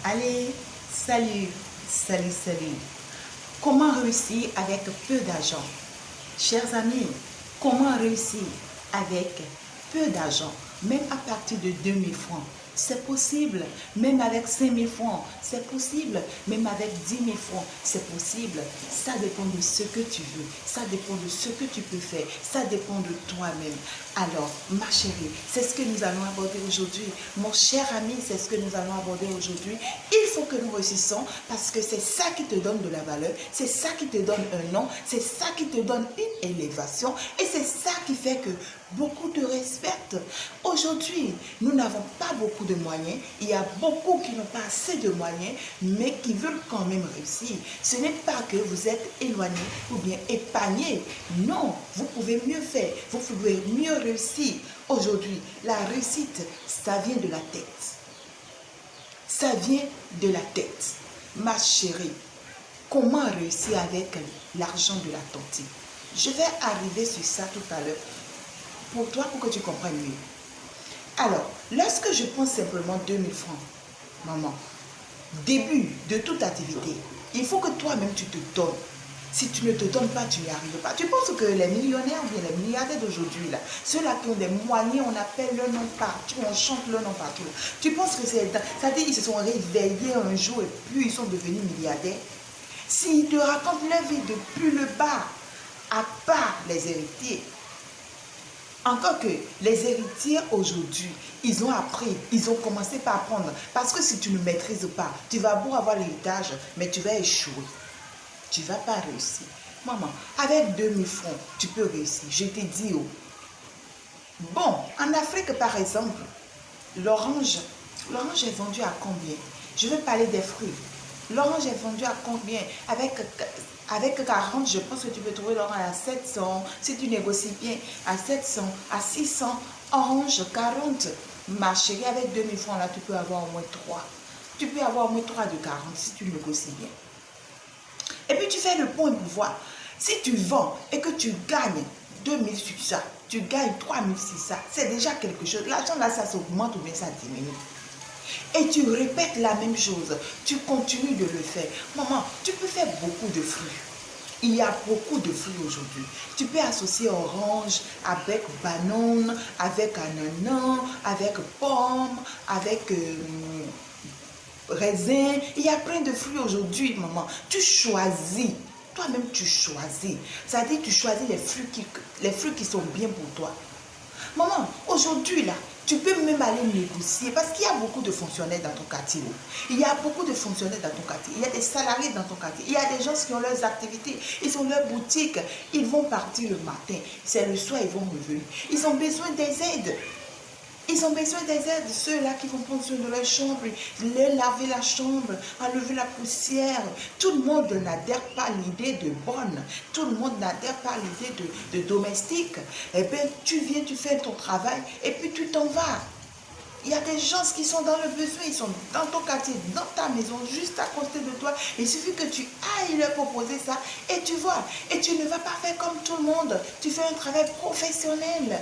Allez, salut, salut, salut. Comment réussir avec peu d'argent? Chers amis, comment réussir avec peu d'argent? Même à partir de 2000 francs, c'est possible. Même avec 5000 francs, c'est possible. Même avec 10 000 francs, c'est possible. Ça dépend de ce que tu veux. Ça dépend de ce que tu peux faire. Ça dépend de toi-même. Alors, ma chérie, c'est ce que nous allons aborder aujourd'hui. Mon cher ami, c'est ce que nous allons aborder aujourd'hui. Il faut que nous réussissons parce que c'est ça qui te donne de la valeur. C'est ça qui te donne un nom. C'est ça qui te donne une élévation. Et c'est ça qui fait que beaucoup te respectent. Aujourd'hui, nous n'avons pas beaucoup de moyens. Il y a beaucoup qui n'ont pas assez de moyens, mais qui veulent quand même réussir. Ce n'est pas que vous êtes éloigné ou bien épargné. Non, vous pouvez mieux faire. Vous pouvez mieux réussir. Aujourd'hui, la réussite, ça vient de la tête. Ça vient de la tête. Ma chérie, comment réussir avec l'argent de la tontine? Je vais arriver sur ça tout à l'heure pour toi, pour que tu comprennes mieux. Alors, lorsque je prends simplement 2000 francs, maman, début de toute activité, il faut que toi-même tu te donnes. Si tu ne te donnes pas, tu n'y arrives pas. Tu penses que les millionnaires ou bien les milliardaires d'aujourd'hui, là, ceux-là qui ont des moyens, on appelle leur nom partout, on chante leur nom partout. Tu penses que c'est... C'est-à-dire qu'ils se sont réveillés un jour et puis ils sont devenus milliardaires? S'ils te racontent leur vie depuis le bas, à part les héritiers, encore que les héritiers aujourd'hui, ils ont appris, ils ont commencé par apprendre. Parce que si tu ne maîtrises pas, tu vas beau avoir l'héritage, mais tu vas échouer. Tu ne vas pas réussir. Maman, avec 2000 francs, tu peux réussir. Je t'ai dit, oh. Bon, en Afrique, par exemple, l'orange est vendu à combien? Je vais parler des fruits. L'orange est vendu à combien? Avec 40, je pense que tu peux trouver l'orange à 700. Si tu négocies bien, à 700, à 600. Orange, 40. Ma chérie, avec 2000 francs, là, tu peux avoir au moins 3. Tu peux avoir au moins 3 de 40 si tu négocies bien. Et puis, tu fais le point pour voir. Si tu vends et que tu gagnes 2000 sur ça, tu gagnes 3000 sur ça, c'est déjà quelque chose. L'argent, là, ça s'augmente ou bien ça diminue. Et tu répètes la même chose. Tu continues de le faire. Maman, tu peux faire beaucoup de fruits. Il y a beaucoup de fruits aujourd'hui. Tu peux associer orange avec banane, avec ananas, avec pomme, avec raisin. Il y a plein de fruits aujourd'hui, maman. Tu choisis. Toi-même, tu choisis. C'est-à-dire, tu choisis les fruits qui sont bien pour toi. Maman, aujourd'hui, là, tu peux même aller négocier parce qu'il y a beaucoup de fonctionnaires dans ton quartier. Il y a beaucoup de fonctionnaires dans ton quartier. Il y a des salariés dans ton quartier. Il y a des gens qui ont leurs activités. Ils ont leur boutique. Ils vont partir le matin. C'est le soir, ils vont revenir. Ils ont besoin des aides. Ils ont besoin des aides, ceux-là qui vont prendre soin de leur chambre, leur laver la chambre, enlever la poussière. Tout le monde n'adhère pas à l'idée de bonne. Tout le monde n'adhère pas à l'idée de domestique. Eh bien, tu viens, tu fais ton travail et puis tu t'en vas. Il y a des gens qui sont dans le besoin, ils sont dans ton quartier, dans ta maison, juste à côté de toi. Il suffit que tu ailles leur proposer ça et tu vois. Et tu ne vas pas faire comme tout le monde. Tu fais un travail professionnel.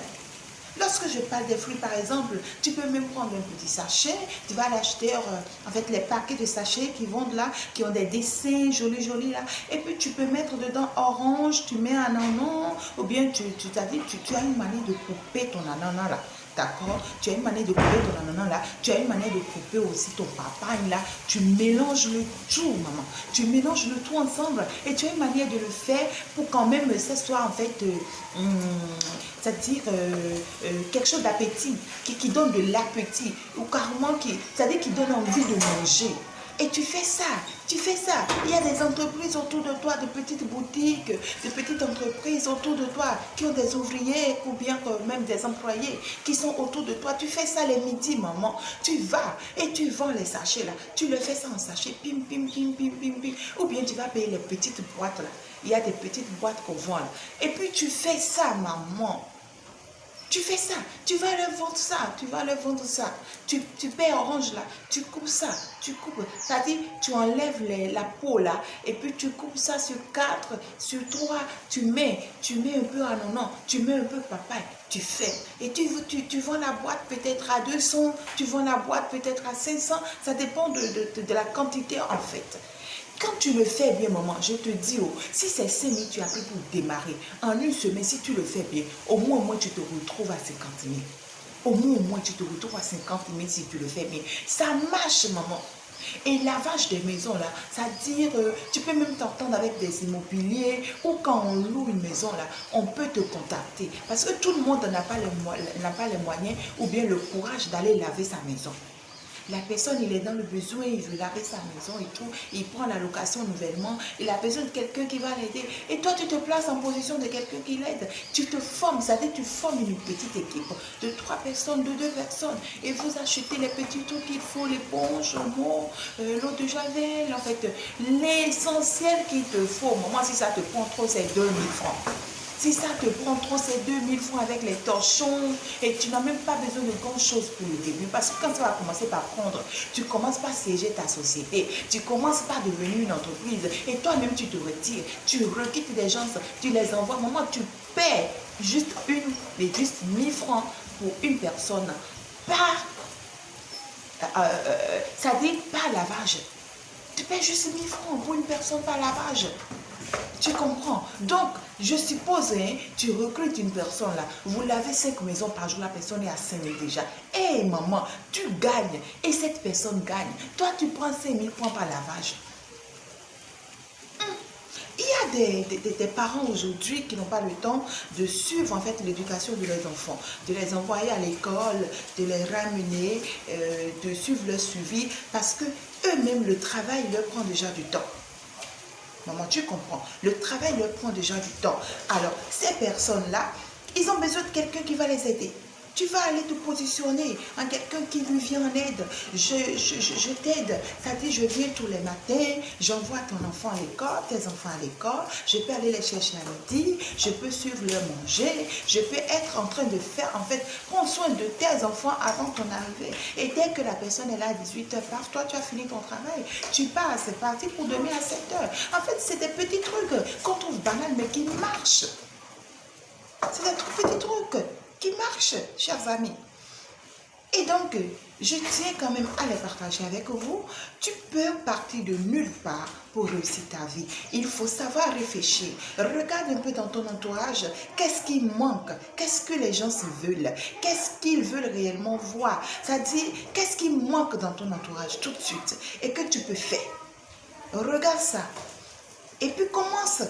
Lorsque je parle des fruits, par exemple, tu peux même prendre un petit sachet, tu vas l'acheter, en fait, les paquets de sachets qui vendent là, qui ont des dessins jolis là, et puis tu peux mettre dedans orange, tu mets un ananas, ou bien tu as une manière de couper ton ananas là. D'accord? Tu as une manière de couper ton ananas là. Tu as une manière de couper aussi ton papaye là. Tu mélanges le tout, maman. Tu mélanges le tout ensemble. Et tu as une manière de le faire pour quand même ça soit en fait, c'est-à-dire quelque chose d'appétit, qui donne de l'appétit. Ou carrément c'est-à-dire qui donne envie de manger. Et tu fais ça. Il y a des entreprises autour de toi, de petites boutiques, de petites entreprises autour de toi qui ont des ouvriers ou bien même des employés qui sont autour de toi. Tu fais ça les midis, maman. Tu vas et tu vends les sachets là. Tu le fais ça en sachet, pim, pim, pim, pim, pim, pim. Ou bien tu vas payer les petites boîtes là. Il y a des petites boîtes qu'on vend là. Et puis tu fais ça, maman. Tu fais ça, tu vas leur vendre ça, tu payes orange là, tu coupes ça, c'est-à-dire tu enlèves la peau là, et puis tu coupes ça sur 4, sur 3, tu mets un peu ananas, tu mets un peu papaye, tu fais. Et tu vends la boîte peut-être à 200, tu vends la boîte peut-être à 500, ça dépend de la quantité en fait. Quand tu le fais bien, maman, je te dis, oh, si c'est 5 000, tu as pris pour démarrer, en une semaine, si tu le fais bien, au moins, tu te retrouves à 50 000. Au moins, tu te retrouves à 50 000 si tu le fais bien. Ça marche, maman. Et lavage des maisons, là, c'est-à-dire, tu peux même t'entendre avec des immobiliers ou quand on loue une maison, là, on peut te contacter. Parce que tout le monde n'a pas les moyens ou bien le courage d'aller laver sa maison. La personne, il est dans le besoin, il veut laver sa maison et tout, il prend la location nouvellement, il a besoin de quelqu'un qui va l'aider. Et toi, tu te places en position de quelqu'un qui l'aide. Tu te formes, c'est-à-dire tu formes une petite équipe de 3 personnes, de 2 personnes, et vous achetez les petits trucs qu'il faut, l'éponge, l'eau de javel, en fait, l'essentiel qu'il te faut. Moi, si ça te prend trop, c'est 2 000 francs. Si ça te prend trop, c'est 2 000 francs avec les torchons et tu n'as même pas besoin de grand chose pour le début. Parce que quand tu vas commencer par prendre, tu commences par siéger ta société, tu commences par devenir une entreprise et toi-même tu te retires, tu requittes des gens, tu les envoies. Maman, tu paies juste 1 000 francs pour une personne par, ça dit par lavage. Tu paies juste 1 000 francs pour une personne par lavage. Tu comprends? Donc, je suppose, hein, tu recrutes une personne là, vous lavez 5 maisons par jour, la personne est à 5 000 déjà. Hé maman, tu gagnes et cette personne gagne. Toi, tu prends 5 000 francs par lavage. Il y a des parents aujourd'hui qui n'ont pas le temps de suivre en fait l'éducation de leurs enfants, de les envoyer à l'école, de les ramener, de suivre leur suivi parce que eux-mêmes, le travail leur prend déjà du temps. Maman, tu comprends. Le travail leur prend déjà du temps. Alors, ces personnes-là, ils ont besoin de quelqu'un qui va les aider. Tu vas aller te positionner en quelqu'un qui lui vient en aide. Je t'aide. C'est-à-dire, je viens tous les matins, j'envoie ton enfant à l'école, tes enfants à l'école, je peux aller les chercher à midi, je peux suivre leur manger, je peux être en train de faire, en fait, prends soin de tes enfants avant ton arrivée. Et dès que la personne est là à 18h, paf, toi, tu as fini ton travail. Tu pars, c'est parti pour demain à 7h. En fait, c'est des petits trucs qu'on trouve banals, mais qui marchent. C'est des petits trucs qui marchent, chers amis. Et donc, je tiens quand même à les partager avec vous. Tu peux partir de nulle part pour réussir ta vie. Il faut savoir réfléchir. Regarde un peu dans ton entourage. Qu'est-ce qui manque? Qu'est-ce que les gens se veulent? Qu'est-ce qu'ils veulent réellement voir? C'est-à-dire, qu'est-ce qui manque dans ton entourage tout de suite et que tu peux faire? Regarde ça. Et puis commence.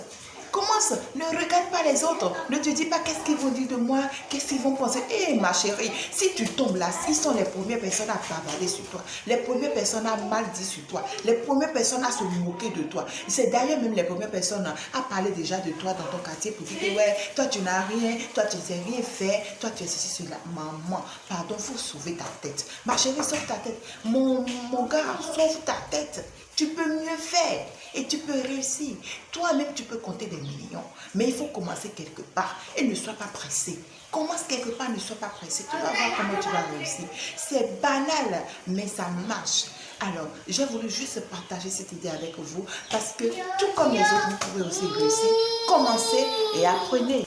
Commence, ne regarde pas les autres. Ne te dis pas qu'est-ce qu'ils vont dire de moi, qu'est-ce qu'ils vont penser. Eh ma chérie, si tu tombes là, ils sont les premières personnes à bavarder sur toi. Les premières personnes à mal dire sur toi. Les premières personnes à se moquer de toi. C'est d'ailleurs même les premières personnes à parler déjà de toi dans ton quartier pour dire que ouais, toi tu n'as rien, toi tu ne sais rien faire, toi tu es ceci, cela. Maman, pardon, il faut sauver ta tête. Ma chérie, sauve ta tête. Mon gars, sauve ta tête. Tu peux mieux faire et tu peux réussir. Toi-même, tu peux compter des millions. Mais il faut commencer quelque part et ne sois pas pressé. Commence quelque part, ne sois pas pressé. Tu vas voir comment tu vas réussir. C'est banal, mais ça marche. Alors, j'ai voulu juste partager cette idée avec vous parce que tout comme les autres, vous pouvez aussi réussir. Commencez et apprenez.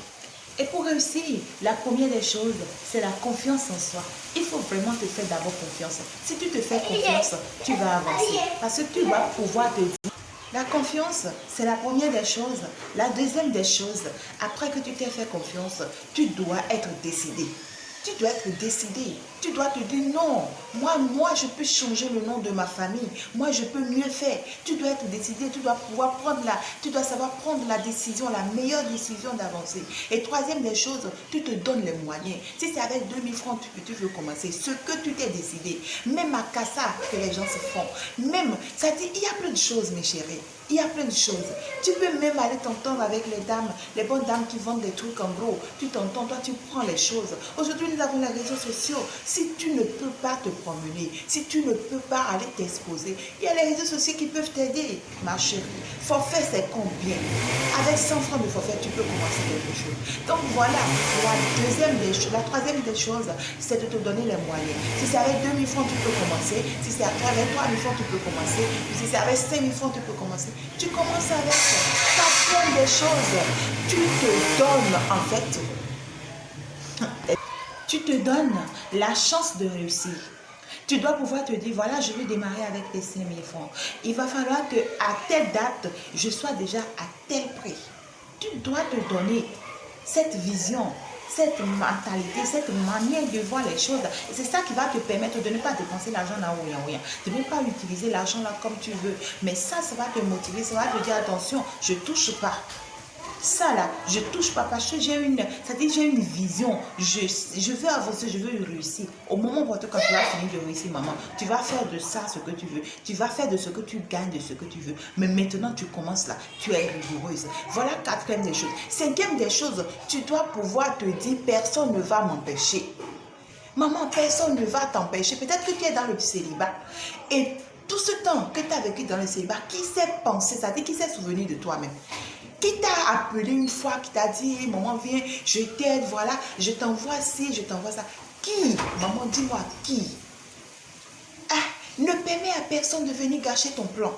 Et pour réussir, la première des choses, c'est la confiance en soi. Il faut vraiment te faire d'abord confiance. Si tu te fais confiance, tu vas avancer. Parce que tu vas pouvoir te dire, la confiance, c'est la première des choses. La deuxième des choses, après que tu t'es fait confiance, tu dois être décidé. Tu dois être décidé. Tu dois te dire non. Moi, je peux changer le nom de ma famille. Moi, je peux mieux faire. Tu dois être décidé. Tu dois pouvoir tu dois savoir prendre la décision, la meilleure décision d'avancer. Et troisième des choses, tu te donnes les moyens. Si c'est avec 2 000 francs que tu veux commencer, ce que tu t'es décidé, même à Kassa que les gens se font, même, ça dit, il y a plein de choses, mes chéris. Il y a plein de choses. Tu peux même aller t'entendre avec les dames, les bonnes dames qui vendent des trucs en gros. Tu t'entends, toi, tu prends les choses. Aujourd'hui, nous avons les réseaux sociaux. Si tu ne peux pas te promener, si tu ne peux pas aller t'exposer, il y a les réseaux sociaux qui peuvent t'aider, ma chérie. Forfait, c'est combien? Avec 100 francs de forfait, tu peux commencer quelque chose. Donc voilà, la troisième des choses, c'est de te donner les moyens. Si c'est avec 2 000 francs, tu peux commencer. Si c'est avec 3 000 francs, tu peux commencer. Si c'est avec 5 000 francs, tu peux commencer. Tu commences avec ça. Plein des choses. Tu te donnes en fait. Tu te donnes la chance de réussir. Tu dois pouvoir te dire, voilà, je vais démarrer avec les 5 000 francs. Il va falloir que à telle date, je sois déjà à tel prix. Tu dois te donner cette vision, cette mentalité, cette manière de voir les choses. C'est ça qui va te permettre de ne pas dépenser l'argent là où rien. De ne pas utiliser l'argent là comme tu veux. Mais ça va te motiver, ça va te dire, attention, je ne touche pas. Ça là, je touche pas parce que j'ai une vision. Je veux avancer, je veux réussir. Au moment où quand tu vas finir de réussir, maman, tu vas faire de ça ce que tu veux. Tu vas faire de ce que tu gagnes, de ce que tu veux. Mais maintenant, tu commences là. Tu es rigoureuse. Voilà 4e des choses. 5e des choses, tu dois pouvoir te dire, personne ne va m'empêcher. Maman, personne ne va t'empêcher. Peut-être que tu es dans le célibat. Et tout ce temps que tu as vécu dans le célibat, qui s'est pensé, ça dit qui s'est souvenu de toi-même? Qui t'a appelé une fois, qui t'a dit, maman viens, je t'aide, voilà, je t'envoie ci, je t'envoie ça. Qui? Maman, dis-moi, qui? Ah, ne permets à personne de venir gâcher ton plan.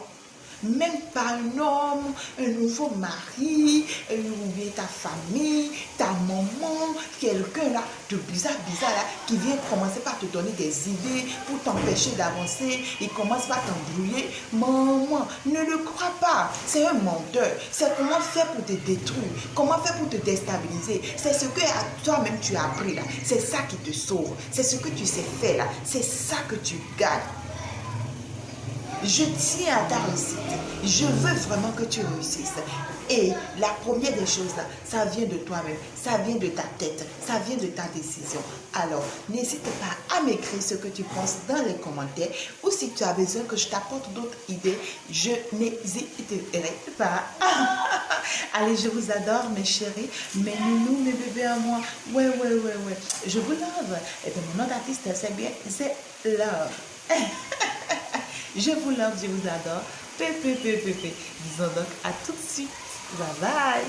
Même pas un homme, un nouveau mari, ou bien ta famille, ta maman, quelqu'un là, de bizarre là, qui vient commencer par te donner des idées pour t'empêcher d'avancer, il commence par t'embrouiller. Maman, ne le crois pas, c'est un menteur. C'est comment faire pour te détruire, comment faire pour te déstabiliser. C'est ce que à toi-même tu as appris là, c'est ça qui te sauve, c'est ce que tu sais faire là, c'est ça que tu gagnes. Je tiens à ta réussite. Je veux vraiment que tu réussisses. Et la première des choses là, ça vient de toi-même, ça vient de ta tête, ça vient de ta décision. Alors, n'hésite pas à m'écrire ce que tu penses dans les commentaires ou si tu as besoin que je t'apporte d'autres idées, je n'hésiterai pas. Allez, je vous adore mes chéris, mes nounous, mes bébés à moi. Ouais. Je vous love. Et bien, mon nom d'artiste, c'est bien, c'est Love. Je vous love, je vous adore. Disons donc à tout de suite. Bye bye.